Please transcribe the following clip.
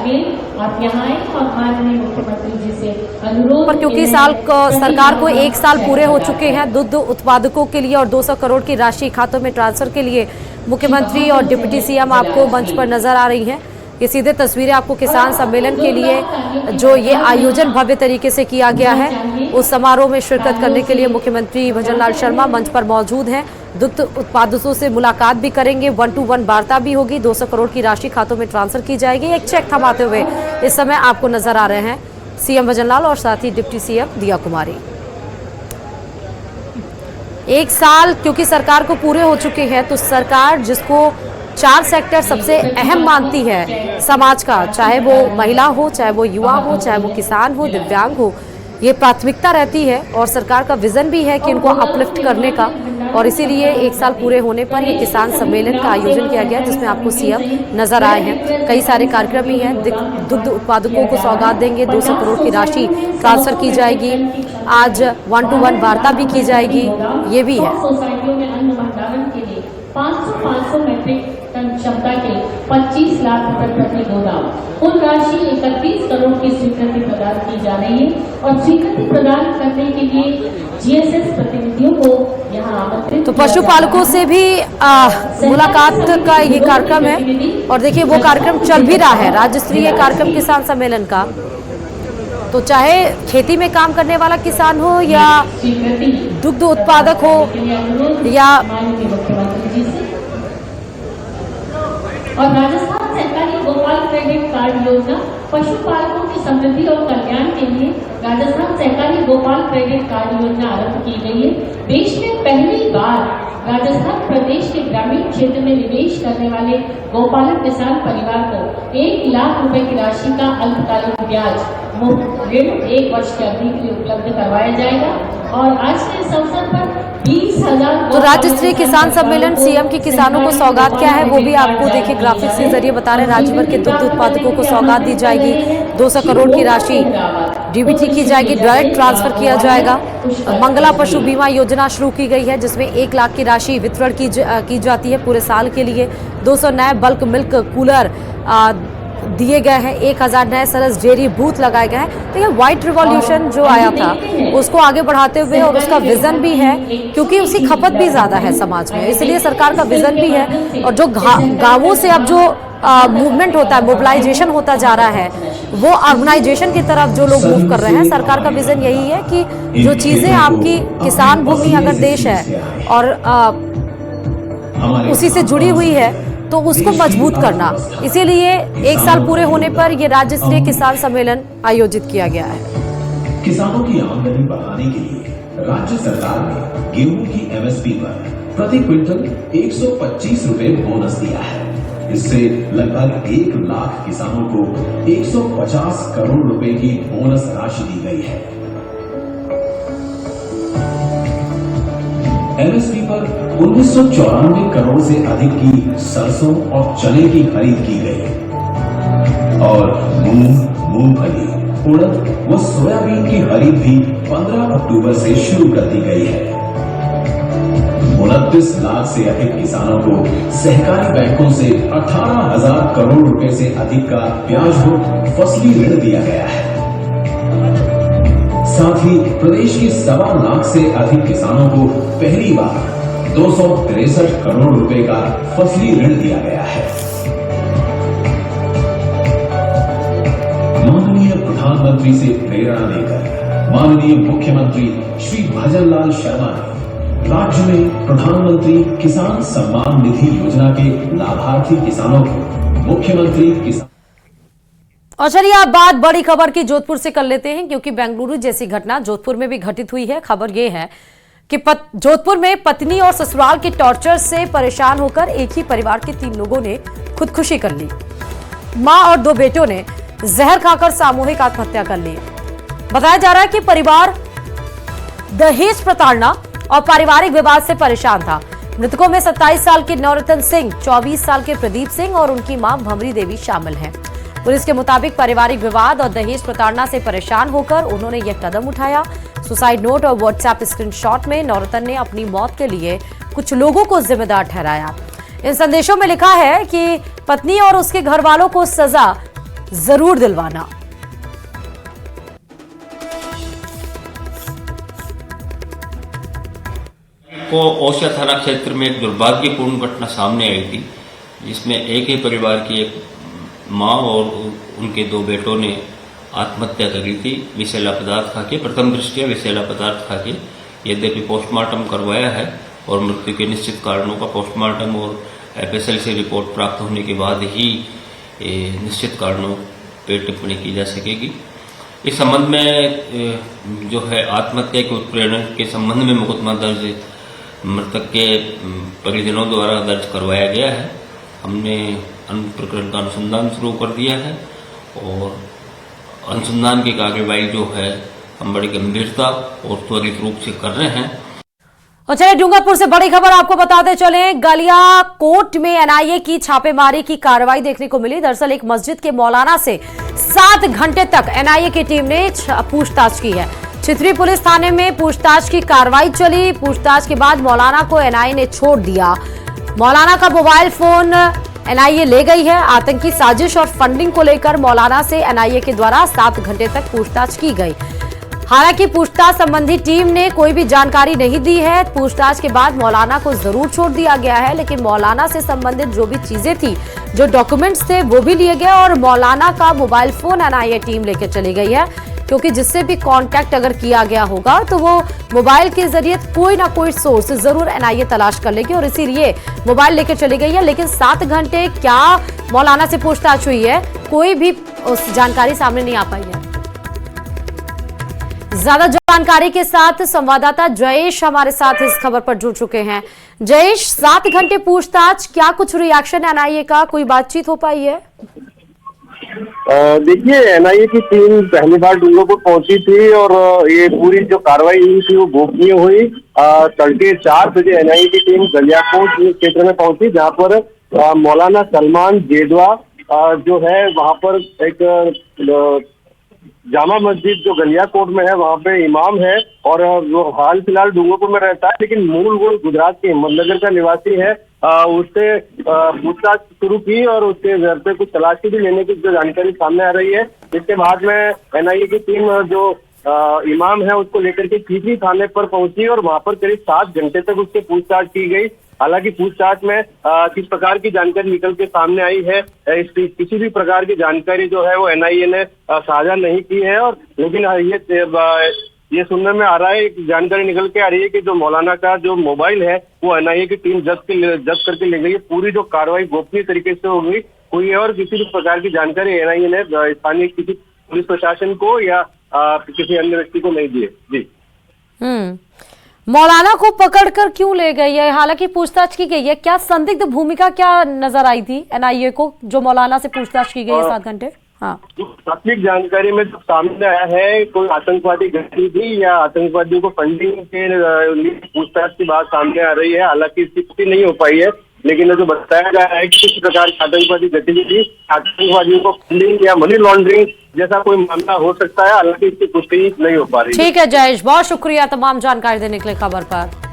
चाहिए। आप यहाँ आए और माननीय मुख्यमंत्री जी से अनुरोध। पर क्योंकि सरकार को 1 साल पूरे हो चुके हैं दुग्ध उत्पादकों के लिए और 200 करोड़ की राशि खातों में ट्रांसफर के लिए मुख्यमंत्री और डिप्टी सीएम आपको मंच पर नजर आ रही हैं। ये सीधे तस्वीरें आपको किसान सम्मेलन के लिए जो ये आयोजन भव्य तरीके से किया गया है, उस समारोह में शिरकत करने के लिए मुख्यमंत्री भजनलाल शर्मा मंच पर मौजूद हैं। दुग्ध उत्पादकों से मुलाकात भी करेंगे, 1-to-1 वार्ता भी होगी, 200 करोड़ की राशि खातों में ट्रांसफर की जाएगी। एक चेक थमाते हुए इस समय आपको नजर आ रहे हैं सीएम भजनलाल और साथ ही डिप्टी सीएम दिया कुमारी। 1 साल क्योंकि सरकार को पूरे हो चुके हैं, तो सरकार जिसको 4 सेक्टर सबसे अहम मानती है समाज का, चाहे वो महिला हो, चाहे वो युवा हो, चाहे वो किसान हो, दिव्यांग हो, ये प्राथमिकता रहती है और सरकार का विजन भी है कि इनको अपलिफ्ट करने का। और इसीलिए 1 साल पूरे होने पर ये किसान सम्मेलन का आयोजन किया गया, जिसमें आपको सीएम नजर आए हैं। कई सारे कार्यक्रम भी हैं। दुग्ध उत्पादकों को सौगात देंगे, 200 करोड़ की राशि ट्रांसफर की जाएगी, आज 1-to-1 वार्ता भी की जाएगी, ये भी है। सोसाइटियों में अन्न भंडारण के लिए 500 मेट्रिक टन क्षमता के 25 लाख रुपए प्रति गोदाम, कुल राशि 31 करोड़ की स्वीकृति प्रदान की जा रही है। और स्वीकृति प्रदान करने के लिए जीएसएस प्रतिनिधियों को यहाँ आमंत्रित। तो पशुपालकों से भी मुलाकात का ये कार्यक्रम है और देखिए वो कार्यक्रम चल भी रहा है, राज्य स्तरीय कार्यक्रम किसान सम्मेलन का। तो चाहे खेती में काम करने वाला किसान हो या दुग्ध उत्पादक हो या और राजस्थान सहकारी गोपाल क्रेडिट कार्ड योजना पशुपालकों की समृद्धि और कल्याण के लिए राजस्थान सहकारी गोपाल क्रेडिट कार्ड योजना आरंभ की गई है। देश में पहली बार राजस्थान प्रदेश के ग्रामीण क्षेत्र में निवेश करने वाले गोपालक किसान परिवार को 1 लाख रुपए की राशि का अल्पकालिक ब्याज मुफ्त ऋण 1 वर्ष की अवधि के लिए उपलब्ध करवाया जाएगा। और आज के इस अवसर पर 20,000 तो राज्य स्तरीय किसान सम्मेलन सीएम की किसानों को सौगात क्या है वो भी आपको देखिए ग्राफिक्स के जरिए बता रहे हैं। राज्य भर के दुग्ध उत्पादकों को सौगात दी जाएगी, 200 करोड़ की राशि डीबीटी की जाएगी, डायरेक्ट ट्रांसफर किया जाएगा। मंगला पशु बीमा योजना शुरू की गई है, जिसमें 1 लाख की राशि वितरण की जाती है पूरे साल के लिए। 200 नए बल्क मिल्क कूलर दिए गए हैं, 1000 नए सरस डेयरी बूथ लगाए गए हैं। तो ये व्हाइट रिवॉल्यूशन जो आया था उसको आगे बढ़ाते हुए और उसका विजन भी है, क्योंकि उसकी खपत भी ज्यादा है समाज में, इसलिए सरकार का विजन भी है। और जो गांवों से अब जो मूवमेंट होता है, मोबिलाइजेशन होता जा रहा है, वो ऑर्गेनाइजेशन की तरफ जो लोग मूव कर रहे हैं। सरकार का विजन यही है कि जो चीजें आपकी किसान भूमि अगर देश है और उसी से जुड़ी हुई है तो उसको मजबूत करना। इसीलिए 1 साल पूरे होने पर यह राज्य स्तरीय किसान सम्मेलन आयोजित किया गया है। किसानों की आमदनी बढ़ाने के लिए राज्य सरकार ने गेहूं की एमएसपी पर प्रति क्विंटल 125 रुपए बोनस दिया है। इससे लगभग 1 लाख किसानों को 150 करोड़ रुपए की बोनस राशि दी गई है। एमएसपी पर 1994 करोड़ से अधिक की सरसों और चने की खरीद की गई और मूंगफली, उड़द व सोयाबीन की खरीद भी 15 अक्टूबर से शुरू कर दी गई है। 29 लाख से अधिक किसानों को सहकारी बैंकों से 18,000 करोड़ रुपए से अधिक का ब्याज मुक्त फसली ऋण दिया गया है। साथ ही प्रदेश के 1.25 लाख से अधिक किसानों को पहली बार 263 करोड़ रुपए का फसली ऋण दिया गया है। माननीय प्रधानमंत्री से प्रेरणा लेकर माननीय मुख्यमंत्री श्री भजनलाल शर्मा ने राज्य में प्रधानमंत्री किसान सम्मान निधि योजना के लाभार्थी किसानों को मुख्यमंत्री किसान। और चलिए आप बात बड़ी खबर की जोधपुर से कर लेते हैं, क्योंकि बेंगलुरु जैसी घटना जोधपुर में भी घटित हुई है। खबर यह है कि जोधपुर में पत्नी और ससुराल के टॉर्चर से परेशान होकर एक ही परिवार के 3 लोगों ने खुदकुशी कर ली। मां और 2 बेटों ने जहर खाकर सामूहिक आत्महत्या कर ली। बताया जा रहा है कि परिवार दहेज प्रताड़ना और पारिवारिक विवाद से परेशान था। मृतकों में 27 साल के नवरतन सिंह, 24 साल के प्रदीप सिंह और उनकी मां भंवरी देवी शामिल हैं। पुलिस के मुताबिक पारिवारिक विवाद और दहेज प्रताड़ना से परेशान होकर उन्होंने यह कदम उठाया। सुसाइड नोट और व्हाट्सएप स्क्रीनशॉट में नवरतन ने अपनी मौत के लिए कुछ लोगों को जिम्मेदार ठहराया। इन संदेशों में लिखा है कि पत्नी और उसके घर वालों को सजा जरूर दिलवाना। को ओसिया थाना क्षेत्र में एक दुर्भाग्यपूर्ण घटना सामने आई थी, जिसमें एक ही परिवार की एक मां और उनके 2 बेटों ने आत्महत्या करी थी विषैला पदार्थ खा के। प्रथम दृष्टया विषैला पदार्थ खा के। यद्यपि पोस्टमार्टम करवाया है और मृत्यु के निश्चित कारणों का पोस्टमार्टम और एफएसएल से रिपोर्ट प्राप्त होने के बाद ही निश्चित कारणों पर टिप्पणी की जा सकेगी। इस संबंध में जो है आत्महत्या के उत्प्रेरण के संबंध में मुकदमा दर्ज मृतक के परिजनों द्वारा दर्ज करवाया गया है। हमने प्रकरण का अनुसंधान शुरू कर दिया है और अनुसंधान की कार्यवाही जो है हम बड़ी गंभीरता और त्वरित रूप से कर रहे हैं। और चलिए डूंगरपुर से बड़ी खबर आपको बताते चले। गलियाकोट में एनआईए की छापेमारी की कार्रवाई देखने को मिली। दरअसल एक मस्जिद के मौलाना से 7 घंटे तक एनआईए की टीम ने पूछताछ की है। चित्री पुलिस थाने में पूछताछ की कार्रवाई चली। पूछताछ के बाद मौलाना को एनआईए ने छोड़ दिया। मौलाना का मोबाइल फोन एनआईए ले गई है। आतंकी साजिश और फंडिंग को लेकर मौलाना से एनआईए के द्वारा 7 घंटे तक पूछताछ की गई। हालांकि पूछताछ संबंधी टीम ने कोई भी जानकारी नहीं दी है। पूछताछ के बाद मौलाना को जरूर छोड़ दिया गया है, लेकिन मौलाना से संबंधित जो भी चीजें थी, जो डॉक्यूमेंट्स थे, वो भी लिए गए और मौलाना का मोबाइल फोन एनआईए टीम लेकर चली गई है, क्योंकि जिससे भी कांटेक्ट अगर किया गया होगा तो वो मोबाइल के जरिए कोई ना कोई सोर्स जरूर एनआईए तलाश कर लेगी और इसीलिए मोबाइल लेकर चली गई है। लेकिन 7 घंटे क्या मौलाना से पूछताछ हुई है, कोई भी उस जानकारी सामने नहीं आ पाई है। ज्यादा जानकारी के साथ संवाददाता जयेश हमारे साथ इस खबर पर जुड़ चुके हैं। जयेश, 7 घंटे पूछताछ, क्या कुछ रिएक्शन एनआईए का, कोई बातचीत हो पाई है? देखिए, एनआईए की टीम पहली बार डूंगरपुर पहुंची थी और ये पूरी जो कार्रवाई हुई थी वो गोपनीय हुई। तड़के 4 बजे एनआईए की टीम गलियाकोट क्षेत्र में पहुंची, जहां पर मौलाना सलमान जेदवा जो है वहां पर एक जामा मस्जिद जो गलियाकोट में है वहां पे इमाम है और वो हाल फिलहाल डूंगरपुर में रहता है, लेकिन मूल वो गुजरात के हिम्मतनगर का निवासी है। उससे पूछताछ शुरू की और उसके घर पे कुछ तलाशी भी लेने की जो जानकारी सामने आ रही है। इसके बाद में एनआईए की टीम जो इमाम है उसको लेकर के चित्री थाने पर पहुंची और वहां पर करीब 7 घंटे तक उससे पूछताछ की गई। हालांकि पूछताछ में किस प्रकार की जानकारी निकल के सामने आई है, किसी भी प्रकार की जानकारी जो है वो एनआईए ने साझा नहीं की है। और लेकिन ये सुनने में आ रहा है, एक जानकारी निकल के आ रही है कि जो मौलाना का जो मोबाइल है वो एनआईए की टीम जब्त करके ले गई है। पूरी जो कार्रवाई गोपनीय तरीके से हो गई। कोई और किसी भी प्रकार की जानकारी एनआईए ने स्थानीय किसी पुलिस प्रशासन को या किसी अन्य व्यक्ति को नहीं दी है। जी, मौलाना को पकड़कर क्यों ले गई है? हालांकि पूछताछ की गई है, क्या संदिग्ध भूमिका क्या नजर आई थी एनआईए को जो मौलाना से पूछताछ की गई है 7 घंटे? हाँ, प्राथमिक जानकारी में जो सामने आया है, कोई आतंकवादी गतिविधि या आतंकवादियों को फंडिंग के लिए पूछताछ की बात सामने आ रही है। हालांकि इसकी पुष्टि नहीं हो पाई है, लेकिन जो बताया गया है कि किस प्रकार की आतंकवादी गतिविधि, आतंकवादियों को फंडिंग या मनी लॉन्ड्रिंग जैसा कोई मामला हो सकता है। हालांकि इसकी पुष्टि नहीं हो पा रही है। ठीक है जयेश, बहुत शुक्रिया तमाम जानकारी देने के लिए खबर पर।